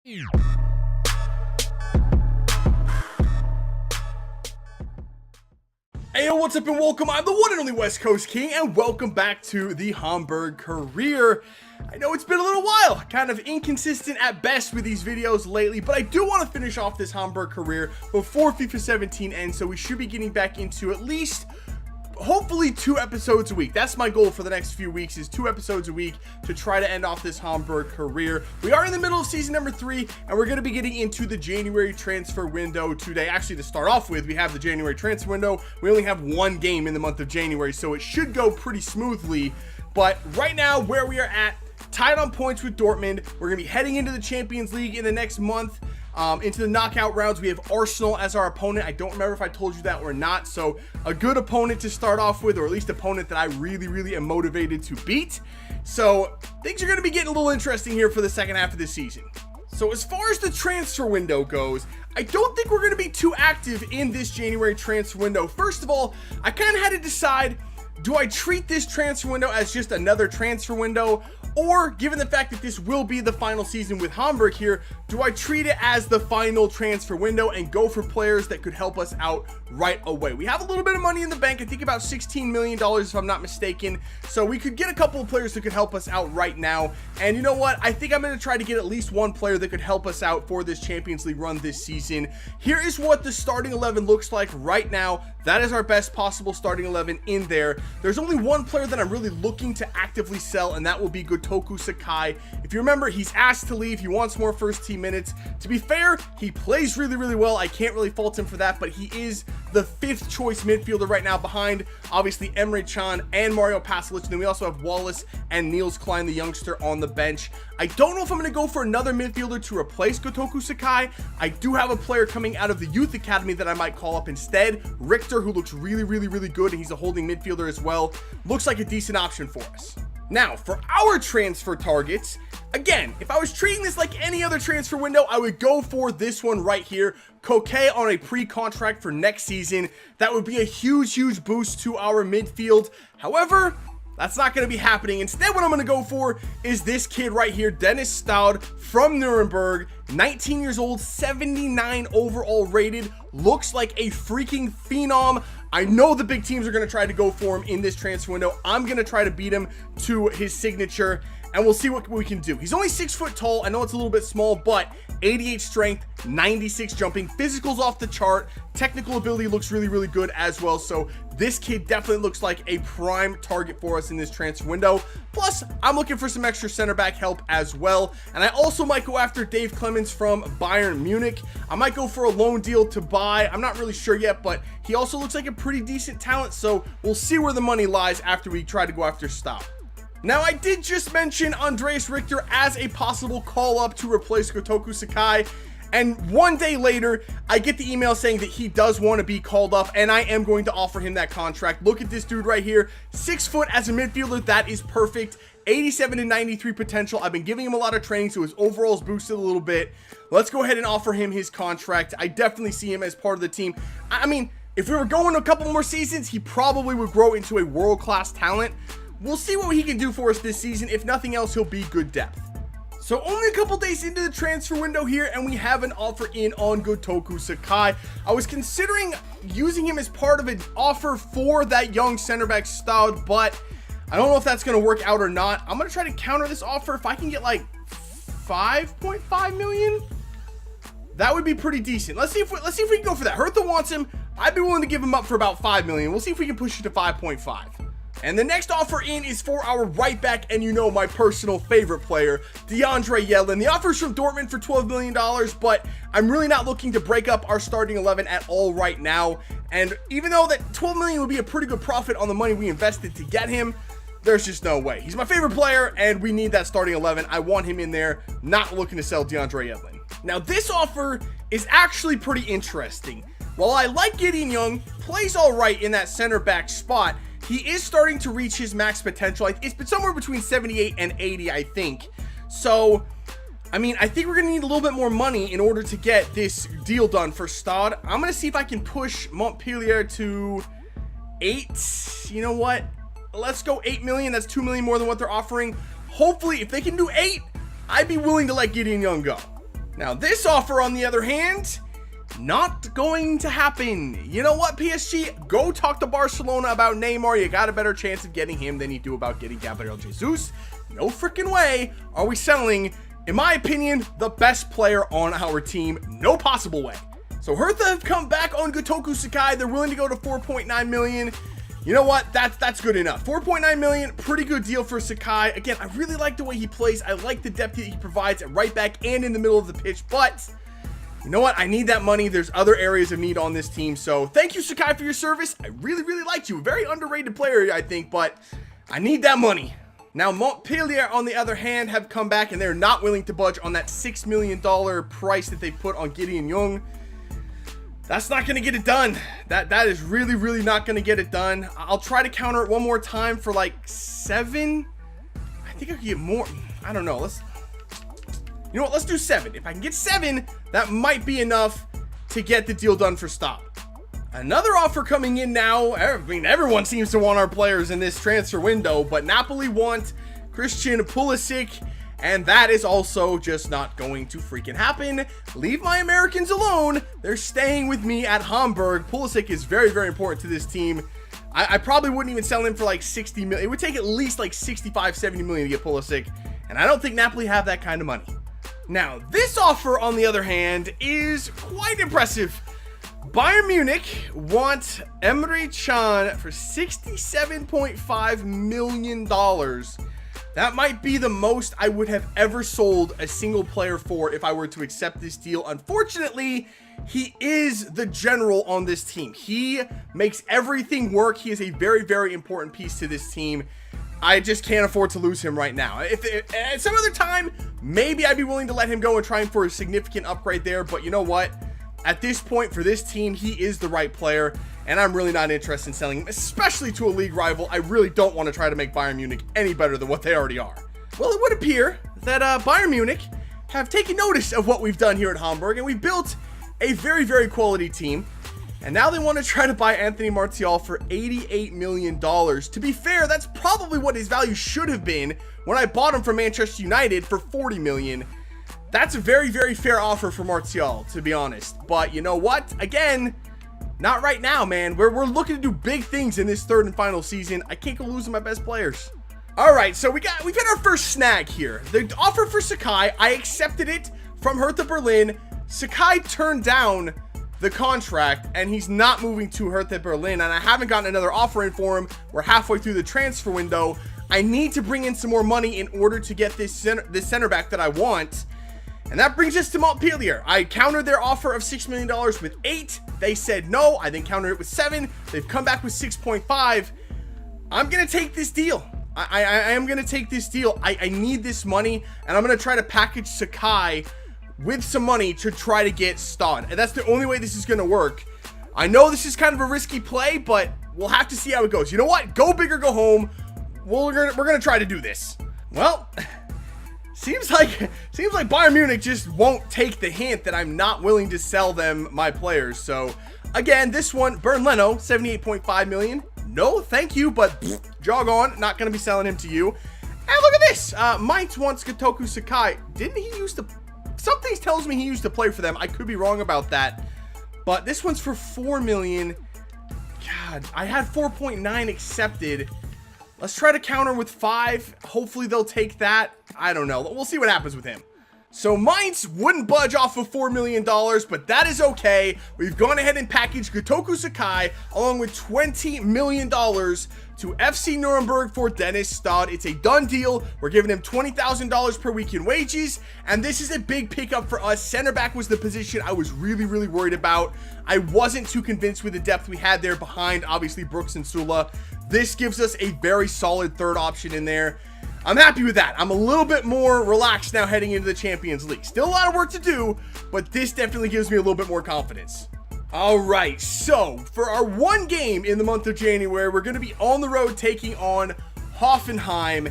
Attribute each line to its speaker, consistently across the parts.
Speaker 1: Hey, yo, what's up and welcome. I'm the one and only West Coast King, and welcome back to the Hamburg career. I know it's been a little while, kind of inconsistent at best with these videos lately, but I do want to finish off this Hamburg career before FIFA 17 ends, so we should be getting back into at least hopefully 2 episodes a week. That's my goal for the next few weeks, is 2 episodes a week to try to end off this Hamburg career. We are in the middle of season number 3, and we're going to be getting into the January transfer window today. Actually, to start off with, we have the January transfer window. We only have 1 game in the month of January, so it should go pretty smoothly. But right now, where we are at, tied on points with Dortmund. We're going to be heading into the Champions League in the next month. Into the knockout rounds, we have Arsenal as our opponent. I don't remember if I told you that or not. So a good opponent to start off with, or at least opponent that I really am motivated to beat. So things are going to be getting a little interesting here for the second half of the season. So as far as the transfer window goes, I don't think we're going to be too active in this January transfer window. First of all, I kind of had to decide, do I treat this transfer window as just another transfer window? Or, given the fact that this will be the final season with Hamburg here, do I treat it as the final transfer window and go for players that could help us out right away? We have a little bit of money in the bank, I think about $16 million if I'm not mistaken, so we could get a couple of players that could help us out right now. And you know what? I think I'm going to try to get at least one player that could help us out for this Champions League run this season. Here is what the starting 11 looks like right now. That is our best possible starting 11 in there. There's only one player that I'm really looking to actively sell, and that will be Gotoku Sakai. If you remember, he's asked to leave. He wants more first team minutes. To be fair, he plays really well. I can't really fault him for that, but he is the 5th choice midfielder right now, behind obviously Emre Can and Mario Pasalic. And then we also have Wallace and Niels Klein, the youngster, on the bench. I don't know if I'm going to go for another midfielder to replace Gotoku Sakai. I do have a player coming out of the youth academy that I might call up instead, Richter, who looks really good, and he's a holding midfielder as well. Looks like a decent option for us. Now, for our transfer targets, again, if I was treating this like any other transfer window, I would go for this one right here. Koke on a pre-contract for next season. That would be a huge boost to our midfield. However, that's not going to be happening. Instead, what I'm going to go for is this kid right here, Dennis Staud from Nuremberg, 19 years old, 79 overall rated, looks like a freaking phenom. I know the big teams are going to try to go for him in this transfer window. I'm going to try to beat him to his signature, and we'll see what we can do. He's only 6 foot tall. I know it's a little bit small, but 88 strength, 96 jumping, physical's off the chart, technical ability looks really good as well. So this kid definitely looks like a prime target for us in this transfer window. Plus, I'm looking for some extra center back help as well. And I also might go after Dave Clemens from Bayern Munich. I might go for a loan deal to buy. I'm not really sure yet, but he also looks like a pretty decent talent. So we'll see where the money lies after we try to go after Staub. Now, I did just mention Andreas Richter as a possible call-up to replace Gotoku Sakai, and one day later, I get the email saying that he does want to be called up, and I am going to offer him that contract. Look at this dude right here, 6 foot as a midfielder. That is perfect. 87 and 93 potential. I've been giving him a lot of training, so his overall's boosted a little bit. Let's go ahead and offer him his contract. I definitely see him as part of the team. I mean, if we were going a couple more seasons, he probably would grow into a world-class talent. We'll see what he can do for us this season. If nothing else, he'll be good depth. So only a couple days into the transfer window here, and we have an offer in on Gotoku Sakai. I was considering using him as part of an offer for that young center back Staud, but I don't know if that's going to work out or not. I'm going to try to counter this offer. If I can get like 5.5 million, that would be pretty decent. Let's see if we can go for that. Hertha wants him. I'd be willing to give him up for about 5 million. We'll see if we can push it to 5.5. And the next offer in is for our right back, and you know, my personal favorite player, DeAndre Yedlin. The offer is from Dortmund for $12 million, but I'm really not looking to break up our starting 11 at all right now. And even though that $12 million would be a pretty good profit on the money we invested to get him, there's just no way. He's my favorite player, and we need that starting 11. I want him in there, not looking to sell DeAndre Yedlin. Now, this offer is actually pretty interesting. While I like Gideon Young, plays all right in that center back spot, he is starting to reach his max potential. It's been somewhere between 78 and 80, I think. So, I mean, I think we're going to need a little bit more money in order to get this deal done for Staud. I'm going to see if I can push Montpellier to 8. You know what? Let's go 8 million. That's 2 million more than what they're offering. Hopefully, if they can do 8, I'd be willing to let Gideon Young go. Now this offer, on the other hand, not going to happen. You know what, PSG? Go talk to Barcelona about Neymar. You got a better chance of getting him than you do about getting Gabriel Jesus. No freaking way are we selling, in my opinion, the best player on our team. No possible way. So Hertha have come back on Gotoku Sakai. They're willing to go to 4.9 million. You know what? That's good enough. 4.9 million, pretty good deal for Sakai. Again, I really like the way he plays. I like the depth that he provides at right back and in the middle of the pitch, but you know what? I need that money. There's other areas of need on this team. So thank you, Sakai, for your service. I really, really liked you. A very underrated player, I think, but I need that money. Now, Montpellier, on the other hand, have come back, and they're not willing to budge on that $6 million price that they put on Gideon Young. That's not going to get it done. That is really, really not going to get it done. I'll try to counter it one more time for like 7. I think I could get more. I don't know. You know what? Let's do 7. If I can get 7, that might be enough to get the deal done for Stop. Another offer coming in now. I mean, everyone seems to want our players in this transfer window, but Napoli want Christian Pulisic, and that is also just not going to freaking happen. Leave my Americans alone. They're staying with me at Hamburg. Pulisic is very, very important to this team. I probably wouldn't even sell him for like 60 million. It would take at least like 65, 70 million to get Pulisic, and I don't think Napoli have that kind of money. Now, this offer, on the other hand, is quite impressive. Bayern Munich want Emre Can for $67.5 million. That might be the most I would have ever sold a single player for if I were to accept this deal. Unfortunately, he is the general on this team. He makes everything work. He is a very, very important piece to this team. I just can't afford to lose him right now. If at some other time, maybe I'd be willing to let him go and try for a significant upgrade there. But you know what? At this point, for this team, he is the right player, and I'm really not interested in selling him, especially to a league rival. I really don't want to try to make Bayern Munich any better than what they already are. Well, it would appear that Bayern Munich have taken notice of what we've done here at Hamburg, and we've built a very, very quality team. And now they want to try to buy Anthony Martial for $88 million. To be fair, that's probably what his value should have been when I bought him from Manchester United for $40 million. That's a very, very fair offer for Martial, to be honest. But you know what? Again, not right now, man. We're looking to do big things in this third and final season. I can't go losing my best players. All right, so we've got our first snag here. The offer for Sakai, I accepted it from Hertha Berlin. Sakai turned down the contract, and he's not moving to Hertha Berlin, and I haven't gotten another offer in for him. We're halfway through the transfer window. I need to bring in some more money in order to get this center back that I want. And that brings us to Montpellier. I countered their offer of $6 million with 8. They said no. I then countered it with 7. They've come back with 6.5. I'm going to take this deal. I am going to take this deal. I need this money, and I'm going to try to package Sakai with some money to try to get Stod. And that's the only way this is going to work. I know this is kind of a risky play, but we'll have to see how it goes. You know what? Go big or go home. We're going to try to do this. Well, Seems like Bayern Munich just won't take the hint that I'm not willing to sell them my players. So again, this one, Bernd Leno, 78.5 million. No, thank you, but jog on. Not going to be selling him to you. And look at this. Mainz wants Gotoku Sakai. Didn't he used to... Something tells me he used to play for them. I could be wrong about that. But this one's for 4 million. God, I had 4.9 accepted. Let's try to counter with 5. Hopefully they'll take that. I don't know. We'll see what happens with him. So Mainz wouldn't budge off of $4 million, but that is okay. We've gone ahead and packaged Gotoku Sakai along with $20 million to FC Nuremberg for Dennis Stod. It's a done deal. We're giving him $20,000 per week in wages, and this is a big pickup for us. Center back was the position I was really, really worried about. I wasn't too convinced with the depth we had there behind, obviously, Brooks and Sula. This gives us a very solid third option in there. I'm happy with that. I'm a little bit more relaxed now heading into the Champions League. Still a lot of work to do, but this definitely gives me a little bit more confidence. All right, so for our one game in the month of January, we're going to be on the road taking on Hoffenheim.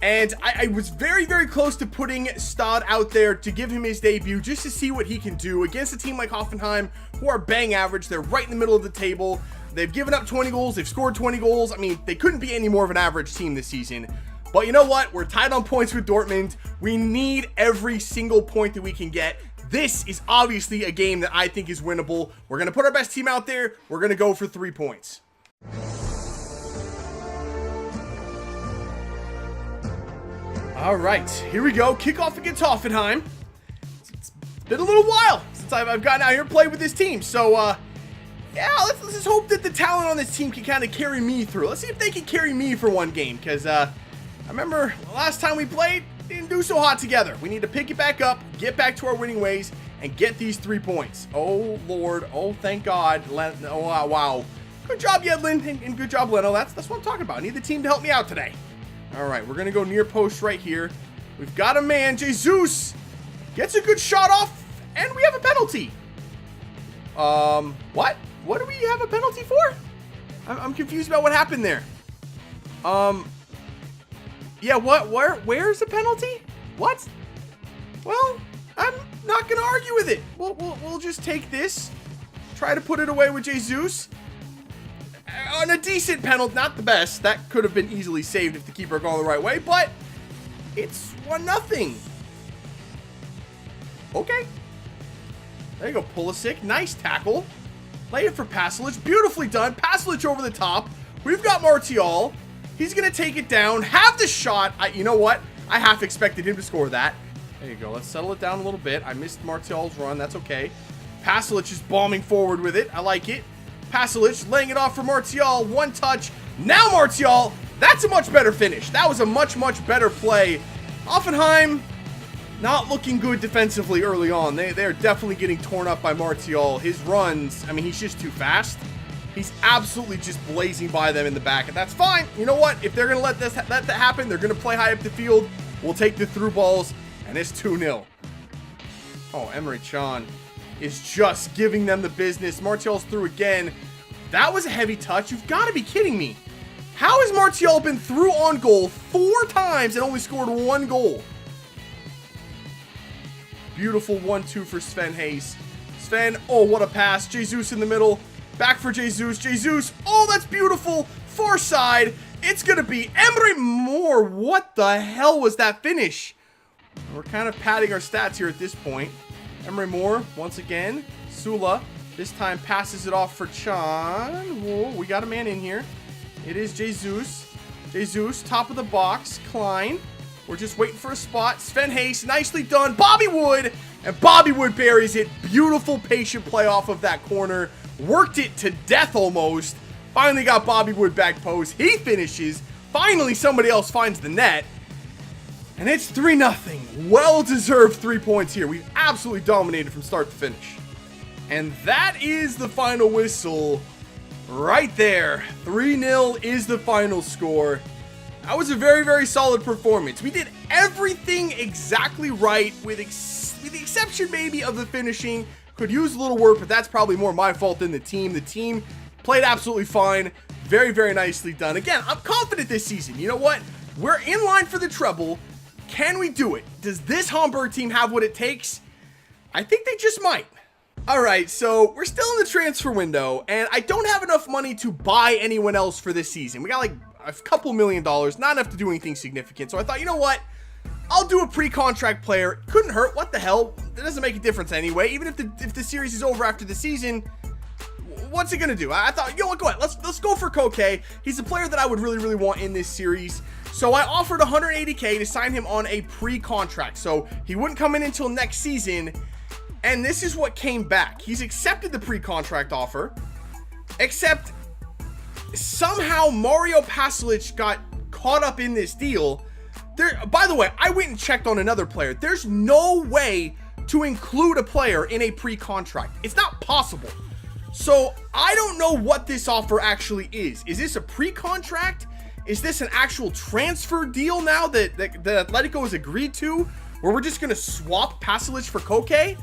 Speaker 1: And I was very, very close to putting Stod out there to give him his debut just to see what he can do against a team like Hoffenheim, who are bang average. They're right in the middle of the table. They've given up 20 goals. They've scored 20 goals. I mean, they couldn't be any more of an average team this season. But you know what? We're tied on points with Dortmund. We need every single point that we can get. This is obviously a game that I think is winnable. We're going to put our best team out there. We're going to go for 3 points. All right, here we go. Kickoff against Hoffenheim. It's been a little while since I've gotten out here and played with this team. So, yeah, let's just hope that the talent on this team can kind of carry me through. Let's see if they can carry me for one game, because I remember the last time we played, didn't do so hot together. We need to pick it back up, get back to our winning ways, and get these 3 points. Oh, Lord. Oh, thank God. Oh, wow. Good job, Yedlin, and good job, Leno. That's what I'm talking about. I need the team to help me out today. All right, we're going to go near post right here. We've got a man. Jesus gets a good shot off, and we have a penalty. What? What do we have a penalty for? I'm confused about what happened there. Yeah, what? Where's the penalty? What? Well, I'm not going to argue with it. We'll just take this. Try to put it away with Jesus. On a decent penalty, not the best. That could have been easily saved if the keeper had gone the right way, but it's 1-0. Okay. There you go, Pulisic. Nice tackle. Lay it for Pasalic. Beautifully done. Pasalic over the top. We've got Martial. He's going to take it down. Have the shot. You know what? I half expected him to score that. There you go. Let's settle it down a little bit. I missed Martial's run. That's okay. Pasalic is bombing forward with it. I like it. Pasalic laying it off for Martial. One touch. Now Martial. That's a much better finish. That was a much better play. Hoffenheim not looking good defensively early on. They're definitely getting torn up by Martial. His runs, I mean, he's just too fast. He's absolutely just blazing by them in the back, and that's fine. You know what? If they're going to let that happen, they're going to play high up the field. We'll take the through balls, and it's 2-0. Oh, Emre Can is just giving them the business. Martial's through again. That was a heavy touch. You've got to be kidding me. How has Martial been through on goal 4 times and only scored 1 goal? Beautiful 1-2 for Sven Hayes. Sven, oh, what a pass. Jesus in the middle. Back for Jesus. Jesus, oh, that's beautiful. Far side. It's going to be Emre Moore. What the hell was that finish? We're kind of padding our stats here at this point. Emre Moore, once again. Sula, this time passes it off for Can. Whoa, we got a man in here. It is Jesus. Jesus, top of the box. Klein. We're just waiting for a spot. Sven Hayes, nicely done. Bobby Wood, and Bobby Wood buries it. Beautiful, patient play off of that corner. Worked it to death almost. Finally got Bobby Wood back post. He finishes. Finally, somebody else finds the net. And it's 3-0. Well-deserved 3 points here. We've absolutely dominated from start to finish. And that is the final whistle right there. 3-0 is the final score. That was a very solid performance. We did everything exactly right with the exception maybe of the finishing. Could use a little work, but that's probably more my fault than the team. The team played absolutely fine. Very nicely done. Again, I'm confident this season. You know what? We're in line for the treble. Can we do it? Does this Hamburg team have what it takes? I think they just might. All right, so we're still in the transfer window, and I don't have enough money to buy anyone else for this season. We got like a couple $1 million, not enough to do anything significant. So I thought, you know what? I'll do a pre-contract player. Couldn't hurt. What the hell? It doesn't make a difference anyway. Even if the series is over after the season, what's it gonna do? I thought, you know what? Go ahead. Let's go for Koke. He's a player that I would really want in this series. So I offered 180K to sign him on a pre-contract. So he wouldn't come in until next season. And this is what came back. He's accepted the pre-contract offer, except somehow Mario Pasalic got caught up in this deal. By the way, I went and checked on another player. There's no way to include a player in a pre-contract. It's not possible. So I don't know what this offer actually is. Is this a pre-contract? Is this an actual transfer deal now that Atletico has agreed to, where we're just going to swap Pasalic for Koke?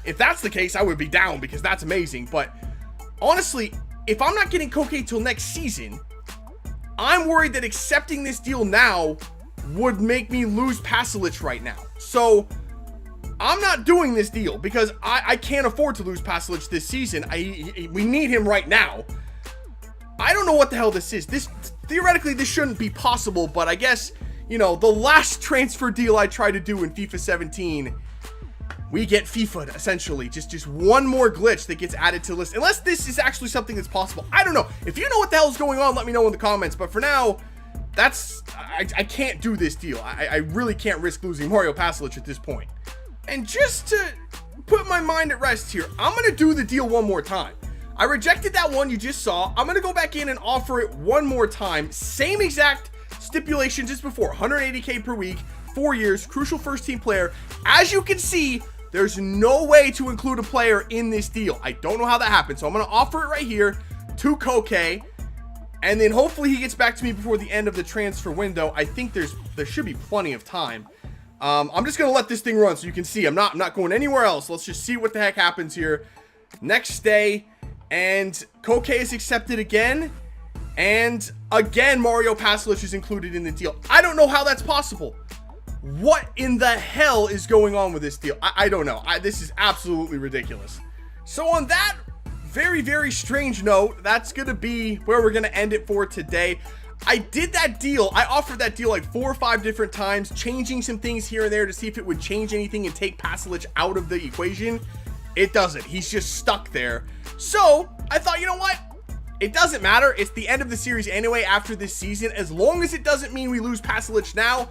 Speaker 1: If that's the case, I would be down because that's amazing. But honestly, if I'm not getting Koke till next season, I'm worried that accepting this deal now would make me lose Pasalic right now. So I'm not doing this deal because I can't afford to lose Pasalic this season. We need him right now. I don't know what the hell this is. Theoretically, this shouldn't be possible, but I guess, you know, the last transfer deal I tried to do in FIFA 17 we get FIFA essentially. Just one more glitch that gets added to the list. Unless this is actually something that's possible. I don't know. If you know what the hell is going on, let me know in the comments. But for now, I can't do this deal. I really can't risk losing Mario Pasalic at this point. And just to put my mind at rest here, I'm going to do the deal one more time. I rejected that one you just saw. I'm going to go back in and offer it one more time. Same exact stipulations as before. 180K per week, 4 years, crucial first team player. As you can see, there's no way to include a player in this deal. I don't know how that happened. So I'm going to offer it right here to Koke. And then hopefully he gets back to me before the end of the transfer window. I think there should be plenty of time. I'm just going to let this thing run so you can see. I'm not going anywhere else. Let's just see what the heck happens here. Next day. And Koke is accepted again. And again, Mario Pasalic is included in the deal. I don't know how that's possible. What in the hell is going on with this deal? I don't know. This is absolutely ridiculous. So on that very, very strange note, that's going to be where we're going to end it for today. I did that deal. I offered that deal like 4 or 5 different times, changing some things here and there to see if it would change anything and take Pasalic out of the equation. It doesn't. He's just stuck there. So I thought, you know what? It doesn't matter. It's the end of the series anyway after this season. As long as it doesn't mean we lose Pasalic now,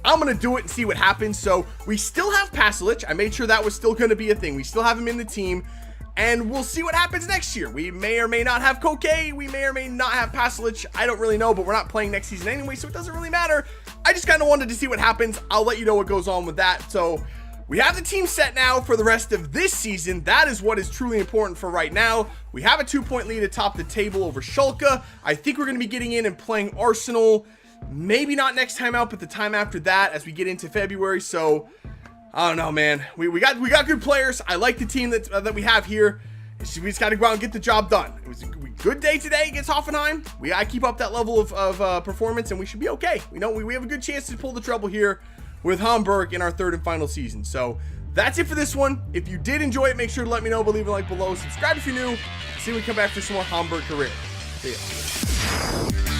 Speaker 1: I'm going to do it and see what happens. So we still have Pasalic. I made sure that was still going to be a thing. We still have him in the team. And we'll see what happens next year. We may or may not have Koke. We may or may not have Pasalic. I don't really know, but we're not playing next season anyway, so it doesn't really matter. I just kind of wanted to see what happens. I'll let you know what goes on with that. So we have the team set now for the rest of this season. That is what is truly important for right now. We have a 2-point lead atop the table over Schalke. I think we're going to be getting in and playing Arsenal. Maybe not next time out, but the time after that as we get into February. So I don't know, man. We got good players. I like the team that we have here. We just got to go out and get the job done. It was a good day today against Hoffenheim. We got to keep up that level of performance, and we should be okay. We have a good chance to pull the trouble here with Hamburg in our 3rd and final season. So that's it for this one. If you did enjoy it, make sure to let me know. Leave a like below. Subscribe if you're new. See when we come back for some more Hamburg career. See ya.